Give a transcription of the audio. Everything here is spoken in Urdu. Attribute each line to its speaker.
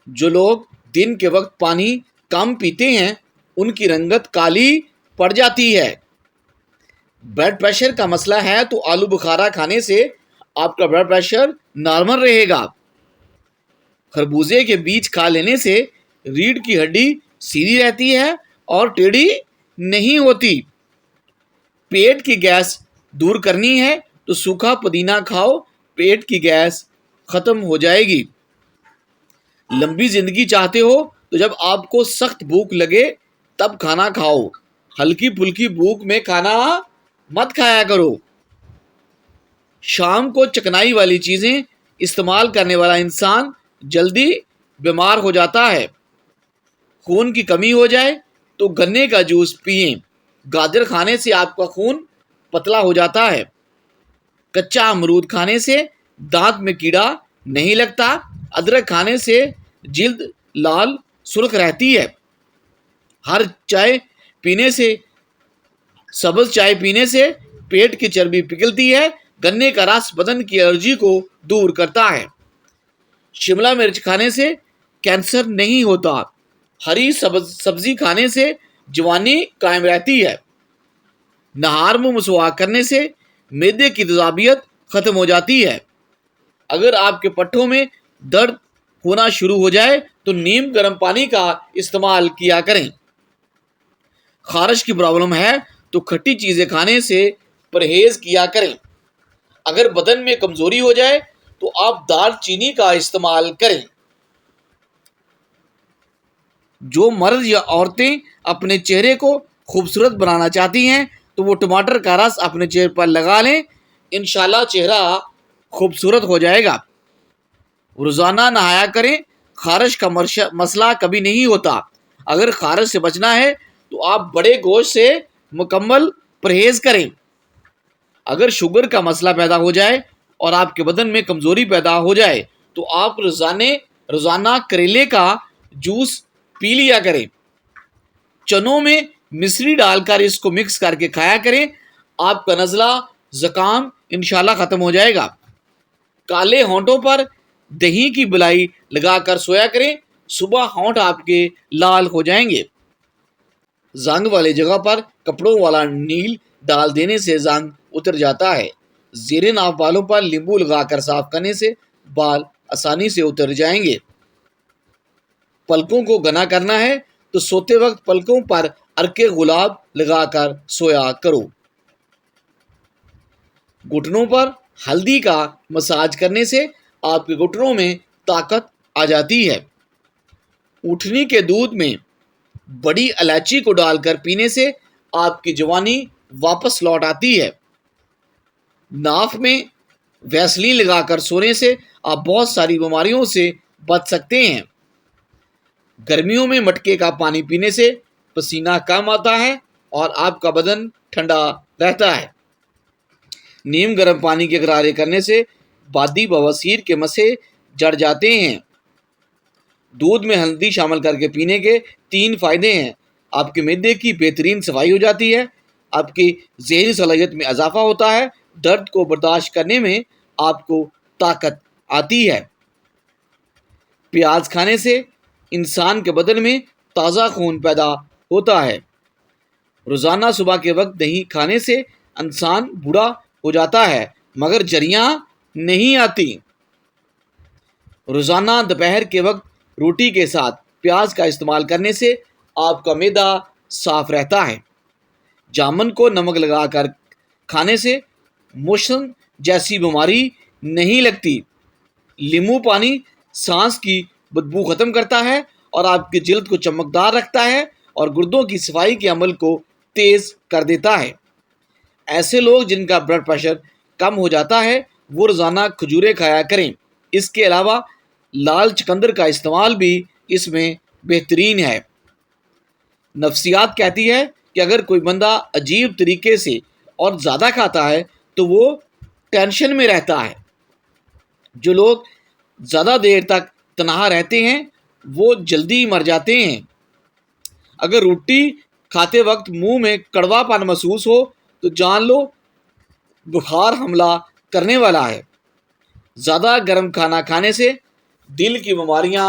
Speaker 1: جو لوگ دن کے وقت پانی کم پیتے ہیں ان کی رنگت کالی پڑ جاتی ہے۔ بلڈ پریشر کا مسئلہ ہے تو آلو بخارا کھانے سے آپ کا بلڈ پریشر نارمل رہے گا۔ خربوزے کے بیج کھا لینے سے ریڑھ کی ہڈی سیدھی رہتی ہے اور ٹیڑھی نہیں ہوتی۔ پیٹ کی گیس دور کرنی ہے تو سوکھا پودینہ کھاؤ، پیٹ کی گیس ختم ہو جائے گی۔ لمبی زندگی چاہتے ہو تو جب آپ کو سخت بھوک لگے تب کھانا کھاؤ، ہلکی پھلکی بھوک میں کھانا مت کھایا کرو۔ شام کو چکنائی والی چیزیں استعمال کرنے والا انسان جلدی بیمار ہو جاتا ہے۔ خون کی کمی ہو جائے تو گنے کا جوس پئیں، گاجر کھانے سے آپ کا خون پتلا ہو جاتا ہے۔ کچا امرود کھانے سے دانت میں کیڑا نہیں لگتا۔ ادرک کھانے سے جلد لال سرخ رہتی ہے۔ سبز چائے پینے سے پیٹ کی چربی پگھلتی ہے۔ گنے کا رس بدن کی الرجی کو دور کرتا ہے۔ شملہ مرچ کھانے سے کینسر نہیں ہوتا۔ ہری سبزی کھانے سے جوانی قائم رہتی ہے۔ نہار منہ مسواک کرنے سے معدے کی تیزابیت ختم ہو جاتی ہے۔ اگر آپ کے پٹھوں میں درد ہونا شروع ہو جائے تو نیم گرم پانی کا استعمال کیا کریں۔ خارش کی پرابلم ہے تو کھٹی چیزیں کھانے سے پرہیز کیا کریں۔ اگر بدن میں کمزوری ہو جائے تو آپ دار چینی کا استعمال کریں۔ جو مرد یا عورتیں اپنے چہرے کو خوبصورت بنانا چاہتی ہیں تو وہ ٹماٹر کا رس اپنے چہرے پر لگا لیں، انشاءاللہ چہرہ خوبصورت ہو جائے گا۔ روزانہ نہایا کریں، خارش کا مسئلہ کبھی نہیں ہوتا۔ اگر خارش سے بچنا ہے تو آپ بڑے گوشت سے مکمل پرہیز کریں۔ اگر شوگر کا مسئلہ پیدا ہو جائے اور آپ کے بدن میں کمزوری پیدا ہو جائے تو آپ روزانہ کریلے کا جوس پی لیا کریں۔ چنوں میں مصری ڈال کر اس کو مکس کر کے کھایا کریں، آپ کا نزلہ زکام انشاءاللہ ختم ہو جائے گا۔ کالے ہونٹوں پر دہی کی بلائی لگا کر سویا کریں، صبح ہونٹ آپ کے لال ہو جائیں گے۔ زنگ والی جگہ پر کپڑوں والا نیل ڈال دینے سے زنگ اتر جاتا ہے۔ زیر ناف بالوں پر لیمبو لگا کر صاف کرنے سے بال آسانی سے اتر جائیں گے۔ پلکوں کو گنا کرنا ہے تو سوتے وقت پلکوں پر عرق گلاب لگا کر سویا کرو۔ گھٹنوں پر ہلدی کا مساج کرنے سے آپ کے گھٹنوں میں طاقت آ جاتی ہے۔ اونٹنی کے دودھ میں بڑی الائچی کو ڈال کر پینے سے آپ کی جوانی واپس لوٹ آتی ہے۔ ناف میں ویسلین لگا کر سونے سے آپ بہت ساری بیماریوں سے بچ سکتے ہیں۔ گرمیوں میں مٹکے کا پانی پینے سے پسینہ کم آتا ہے اور آپ کا بدن ٹھنڈا رہتا ہے۔ نیم گرم پانی کے غرارے کرنے سے بادی بواسیر کے مسئلے جڑ جاتے ہیں۔ دودھ میں ہلدی شامل کر کے پینے کے 3 فائدے ہیں۔ آپ کے معدے کی بہترین صفائی ہو جاتی ہے، آپ کی ذہنی صلاحیت میں اضافہ ہوتا ہے، درد کو برداشت کرنے میں آپ کو طاقت آتی ہے۔ پیاز کھانے سے انسان کے بدن میں تازہ خون پیدا ہوتا ہے۔ روزانہ صبح کے وقت دہی کھانے سے انسان بوڑھا ہو جاتا ہے مگر جریاں نہیں آتی۔ روزانہ دوپہر کے وقت روٹی کے ساتھ پیاز کا استعمال کرنے سے آپ کا معدہ صاف رہتا ہے۔ جامن کو نمک لگا کر کھانے سے موشن جیسی بیماری نہیں لگتی۔ لیمو پانی سانس کی بدبو ختم کرتا ہے اور آپ کی جلد کو چمکدار رکھتا ہے اور گردوں کی صفائی کے عمل کو تیز کر دیتا ہے۔ ایسے لوگ جن کا بلڈ پریشر کم ہو جاتا ہے وہ روزانہ کھجوریں کھایا کریں۔ اس کے علاوہ لال چقندر کا استعمال بھی اس میں بہترین ہے۔ نفسیات کہتی ہے کہ اگر کوئی بندہ عجیب طریقے سے اور زیادہ کھاتا ہے تو وہ ٹینشن میں رہتا ہے۔ جو لوگ زیادہ دیر تک تنہا رہتے ہیں وہ جلدی مر جاتے ہیں۔ اگر روٹی کھاتے وقت منہ میں کڑوا پن محسوس ہو تو جان لو بخار حملہ کرنے والا ہے۔ زیادہ گرم کھانا کھانے سے دل کی بیماریاں